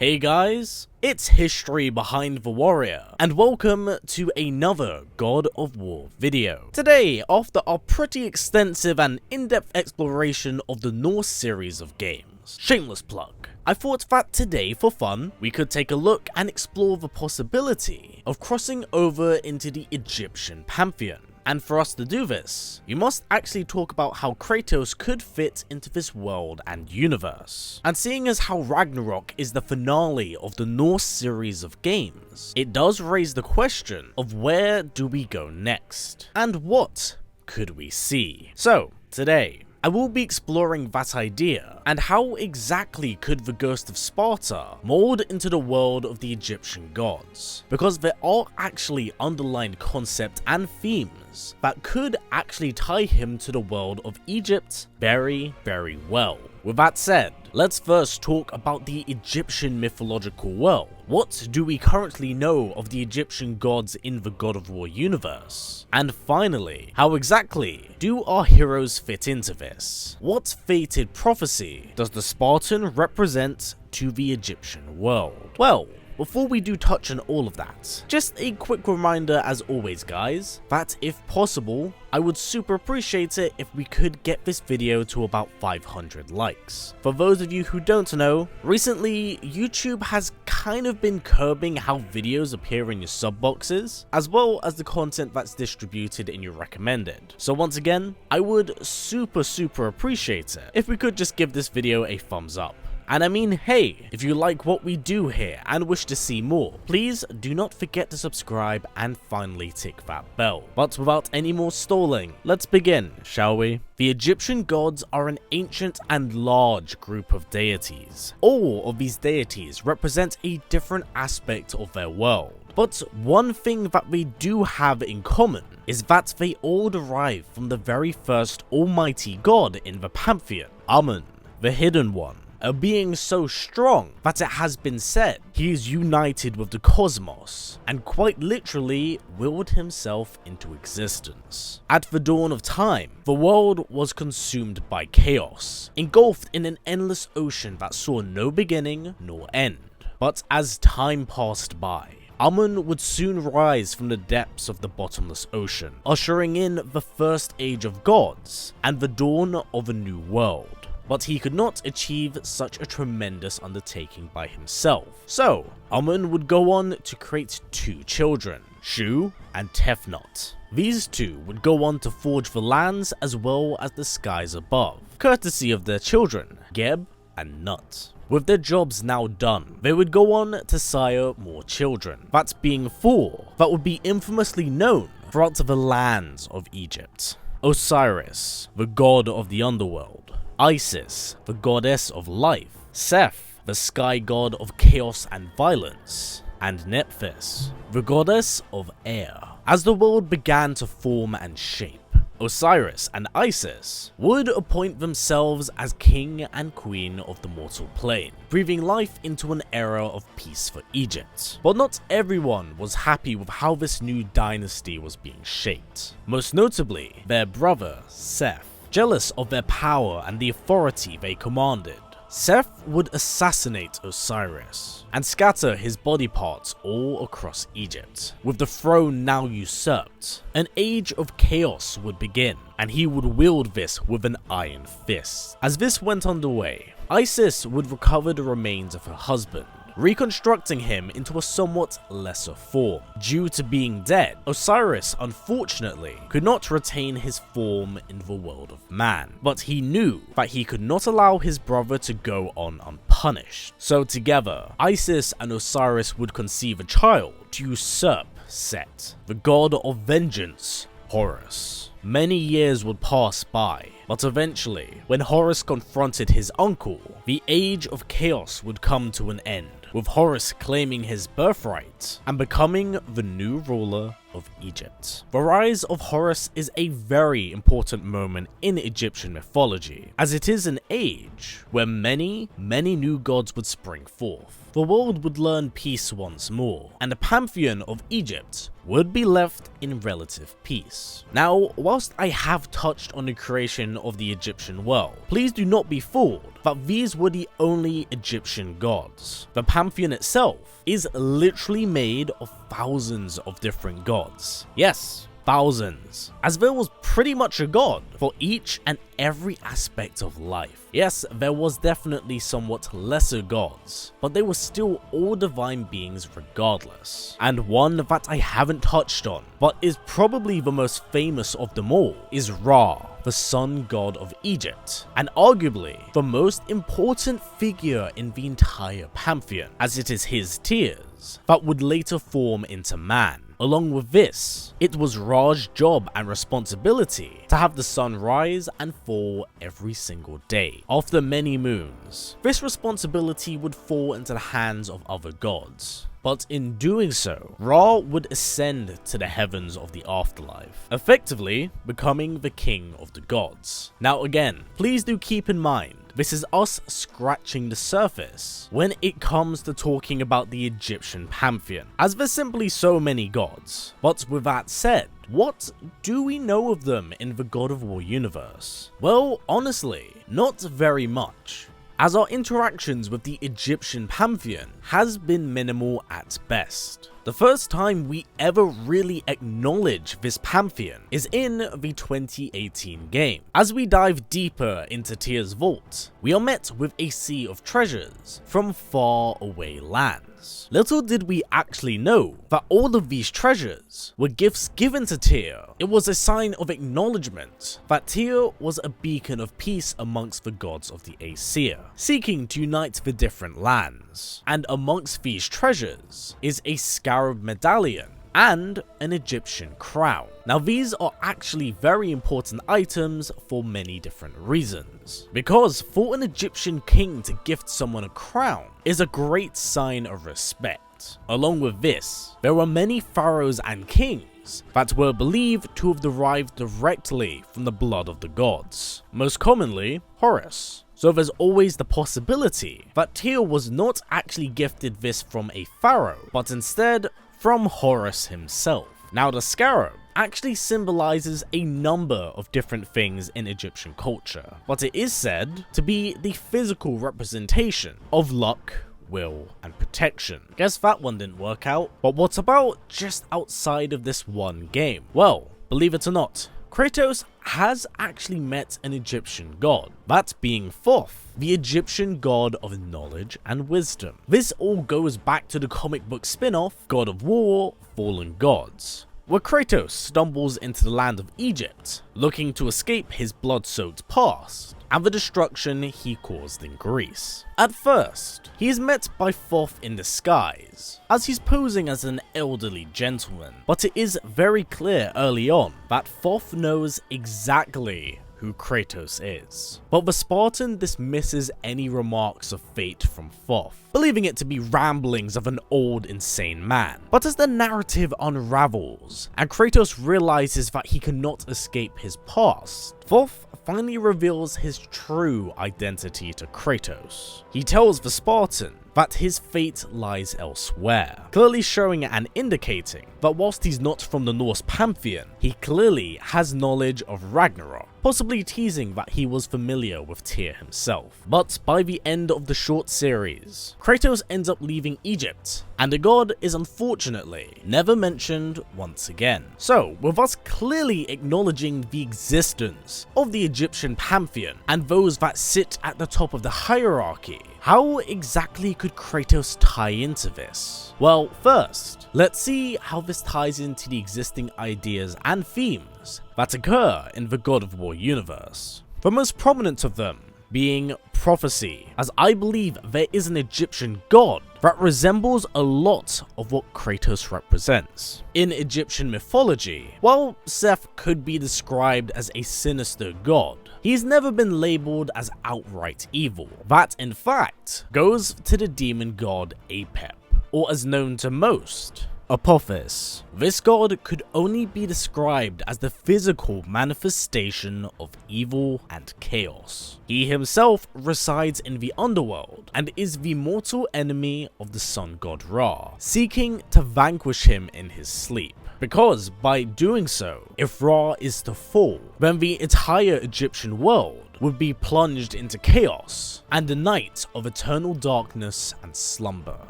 Hey guys, it's History Behind the Warrior, and welcome to another God of War video. Today, after our pretty extensive and in-depth exploration of the Norse series of games, shameless plug, I thought that today, for fun, we could take a look and explore the possibility of crossing over into the Egyptian Pantheon. And for us to do this, we must actually talk about how Kratos could fit into this world and universe. And seeing as how Ragnarok is the finale of the Norse series of games, it does raise the question of where do we go next? And what could we see? So, today, I will be exploring that idea, and how exactly could the ghost of Sparta mold into the world of the Egyptian gods, because there are actually underlying concepts and themes that could actually tie him to the world of Egypt very, very well. With that said, let's first talk about the Egyptian mythological world. What do we currently know of the Egyptian gods in the God of War universe? And finally, how exactly do our heroes fit into this? What fated prophecy does the Spartan represent to the Egyptian world? Well, before we do touch on all of that, just a quick reminder as always guys, that if possible, I would super appreciate it if we could get this video to about 500 likes. For those of you who don't know, recently YouTube has kind of been curbing how videos appear in your sub boxes, as well as the content that's distributed in your recommended. So once again, I would super appreciate it if we could just give this video a thumbs up. And I mean, hey, if you like what we do here and wish to see more, please do not forget to subscribe and finally tick that bell. But without any more stalling, let's begin, shall we? The Egyptian gods are an ancient and large group of deities. All of these deities represent a different aspect of their world. But one thing that they do have in common is that they all derive from the very first almighty god in the Pantheon, Amun, the Hidden One. A being so strong that it has been said he is united with the cosmos and quite literally willed himself into existence. At the dawn of time, the world was consumed by chaos, engulfed in an endless ocean that saw no beginning nor end. But as time passed by, Amun would soon rise from the depths of the bottomless ocean, ushering in the first age of gods and the dawn of a new world. But he could not achieve such a tremendous undertaking by himself. So, Amun would go on to create two children, Shu and Tefnut. These two would go on to forge the lands as well as the skies above, courtesy of their children, Geb and Nut. With their jobs now done, they would go on to sire more children, that being four that would be infamously known throughout the lands of Egypt. Osiris, the god of the underworld. Isis, the goddess of life, Seth, the sky god of chaos and violence, and Nephthys, the goddess of air. As the world began to form and shape, Osiris and Isis would appoint themselves as king and queen of the mortal plane, breathing life into an era of peace for Egypt. But not everyone was happy with how this new dynasty was being shaped. Most notably, their brother, Seth. Jealous of their power and the authority they commanded, Seth would assassinate Osiris and scatter his body parts all across Egypt. With the throne now usurped, an age of chaos would begin, and he would wield this with an iron fist. As this went underway, Isis would recover the remains of her husband, reconstructing him into a somewhat lesser form. Due to being dead, Osiris unfortunately could not retain his form in the world of man, but he knew that he could not allow his brother to go on unpunished. So together, Isis and Osiris would conceive a child to usurp Set, the god of vengeance, Horus. Many years would pass by, but eventually, when Horus confronted his uncle, the age of chaos would come to an end, with Horus claiming his birthright and becoming the new ruler of Egypt. The rise of Horus is a very important moment in Egyptian mythology, as it is an age where many new gods would spring forth. The world would learn peace once more, and the Pantheon of Egypt would be left in relative peace. Now, whilst I have touched on the creation of the Egyptian world, please do not be fooled that these were the only Egyptian gods. The Pantheon itself is literally made of thousands of different gods. Yes, thousands, as there was pretty much a god for each and every aspect of life. Yes, there was definitely somewhat lesser gods, but they were still all divine beings regardless. And one that I haven't touched on, but is probably the most famous of them all, is Ra, the sun god of Egypt, and arguably the most important figure in the entire Pantheon, as it is his tears that would later form into man. Along with this, it was Ra's job and responsibility to have the sun rise and fall every single day, after many moons. This responsibility would fall into the hands of other gods, but in doing so, Ra would ascend to the heavens of the afterlife, effectively becoming the king of the gods. Now again, please do keep in mind, this is us scratching the surface when it comes to talking about the Egyptian Pantheon, as there's simply so many gods. But with that said, what do we know of them in the God of War universe? Well, honestly, not very much, as our interactions with the Egyptian Pantheon has been minimal at best. The first time we ever really acknowledge this pantheon is in the 2018 game. As we dive deeper into Tyr's vault, we are met with a sea of treasures from far away lands. Little did we actually know that all of these treasures were gifts given to Tyr. It was a sign of acknowledgement that Tyr was a beacon of peace amongst the gods of the Aesir, seeking to unite the different lands. And amongst these treasures is a scarab medallion and an Egyptian crown. Now these are actually very important items for many different reasons, because for an Egyptian king to gift someone a crown is a great sign of respect. Along with this, there were many pharaohs and kings that were believed to have derived directly from the blood of the gods, most commonly Horus. So there's always the possibility that Tyr was not actually gifted this from a pharaoh, but instead from Horus himself. Now the scarab actually symbolizes a number of different things in Egyptian culture, but it is said to be the physical representation of luck, will, and protection. Guess that one didn't work out. But what about just outside of this one game? Well, believe it or not, Kratos has actually met an Egyptian god, that being Thoth, the Egyptian god of knowledge and wisdom. This all goes back to the comic book spin-off God of War: Fallen Gods, where Kratos stumbles into the land of Egypt, looking to escape his blood-soaked past and the destruction he caused in Greece. At first, he is met by Thoth in disguise, as he's posing as an elderly gentleman, but it is very clear early on that Thoth knows exactly who Kratos is. But the Spartan dismisses any remarks of fate from Thoth, believing it to be ramblings of an old, insane man. But as the narrative unravels, and Kratos realizes that he cannot escape his past, Thoth finally reveals his true identity to Kratos. He tells the Spartan that his fate lies elsewhere, clearly showing and indicating that whilst he's not from the Norse Pantheon, he clearly has knowledge of Ragnarok, possibly teasing that he was familiar with Tyr himself. But by the end of the short series, Kratos ends up leaving Egypt, and the god is unfortunately never mentioned once again. So, with us clearly acknowledging the existence of the Egyptian Pantheon and those that sit at the top of the hierarchy, how exactly could Kratos tie into this? Well, first, let's see how this ties into the existing ideas and themes that occur in the God of War universe. The most prominent of them being prophecy, as I believe there is an Egyptian god that resembles a lot of what Kratos represents. In Egyptian mythology, while Seth could be described as a sinister god, he's never been labeled as outright evil. That, in fact, goes to the demon god Apep, or as known to most, Apophis. This god could only be described as the physical manifestation of evil and chaos. He himself resides in the underworld and is the mortal enemy of the sun god Ra, seeking to vanquish him in his sleep. Because by doing so, if Ra is to fall, then the entire Egyptian world would be plunged into chaos and a night of eternal darkness and slumber.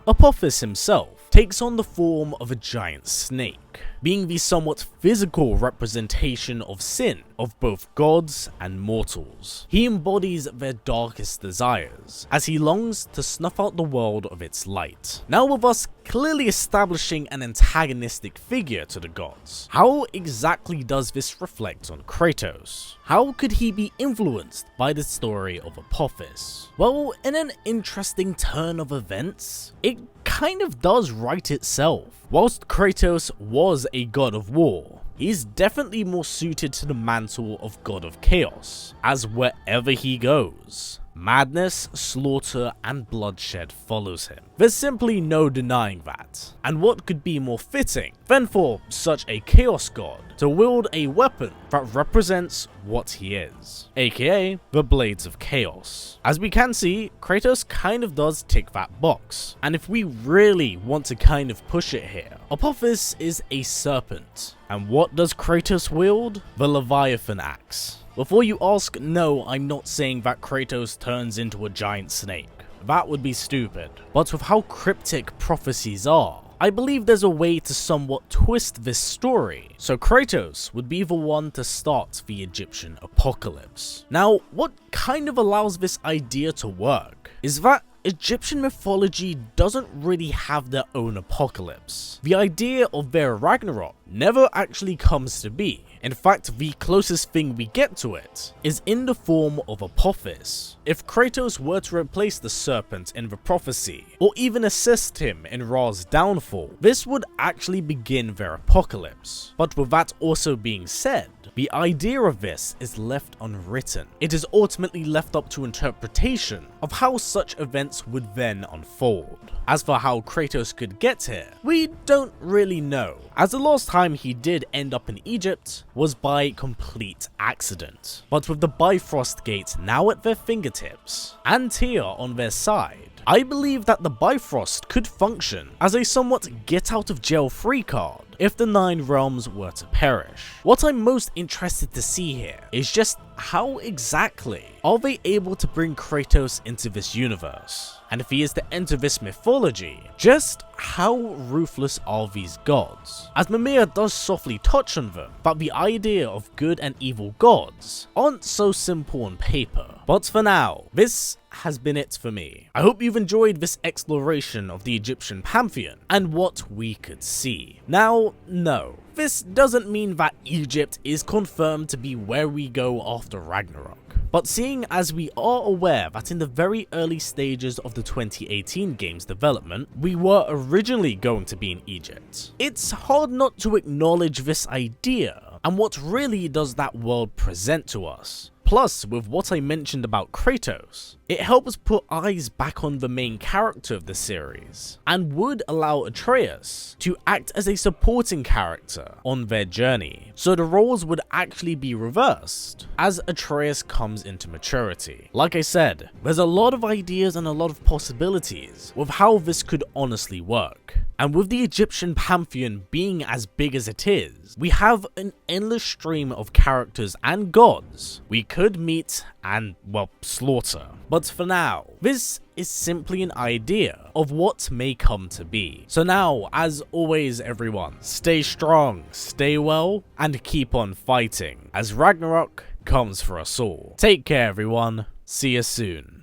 Apophis himself takes on the form of a giant snake, being the somewhat physical representation of sin of both gods and mortals. He embodies their darkest desires, as he longs to snuff out the world of its light. Now, with us clearly establishing an antagonistic figure to the gods, how exactly does this reflect on Kratos? How could he be influenced by the story of Apophis? Well, in an interesting turn of events, it kind of does right itself. Whilst Kratos was a god of war, he's definitely more suited to the mantle of god of chaos, as wherever he goes, madness, slaughter, and bloodshed follows him. There's simply no denying that. And what could be more fitting than for such a chaos god to wield a weapon that represents what he is, aka the Blades of Chaos. As we can see, Kratos kind of does tick that box, and if we really want to kind of push it here, Apophis is a serpent. And what does Kratos wield? The Leviathan axe. Before you ask, no, I'm not saying that Kratos turns into a giant snake. That would be stupid. But with how cryptic prophecies are, I believe there's a way to somewhat twist this story, so Kratos would be the one to start the Egyptian apocalypse. Now, what kind of allows this idea to work is that Egyptian mythology doesn't really have their own apocalypse. The idea of their Ragnarok never actually comes to be. In fact, the closest thing we get to it is in the form of Apophis. If Kratos were to replace the serpent in the prophecy, or even assist him in Ra's downfall, this would actually begin their apocalypse. But with that also being said, the idea of this is left unwritten. It is ultimately left up to interpretation of how such events would then unfold. As for how Kratos could get here, we don't really know, as the last time he did end up in Egypt was by complete accident. But with the Bifrost Gate now at their fingertips, and Tyr on their side, I believe that the Bifrost could function as a somewhat get-out-of-jail-free card if the 9 realms were to perish. What I'm most interested to see here is just how exactly are they able to bring Kratos into this universe? And if he is to enter this mythology, just how ruthless are these gods? As Mimir does softly touch on them, but the idea of good and evil gods aren't so simple on paper. But for now, this has been it for me. I hope you've enjoyed this exploration of the Egyptian Pantheon and what we could see. Now, no, this doesn't mean that Egypt is confirmed to be where we go after Ragnarok. But seeing as we are aware that in the very early stages of the 2018 game's development, we were originally going to be in Egypt, it's hard not to acknowledge this idea and what really does that world present to us. Plus, with what I mentioned about Kratos, it helps put eyes back on the main character of the series, and would allow Atreus to act as a supporting character on their journey, so the roles would actually be reversed as Atreus comes into maturity. Like I said, there's a lot of ideas and a lot of possibilities with how this could honestly work. And with the Egyptian Pantheon being as big as it is, we have an endless stream of characters and gods we could meet and, well, slaughter. But for now, this is simply an idea of what may come to be. So now, as always everyone, stay strong, stay well, and keep on fighting, as Ragnarok comes for us all. Take care everyone, see you soon.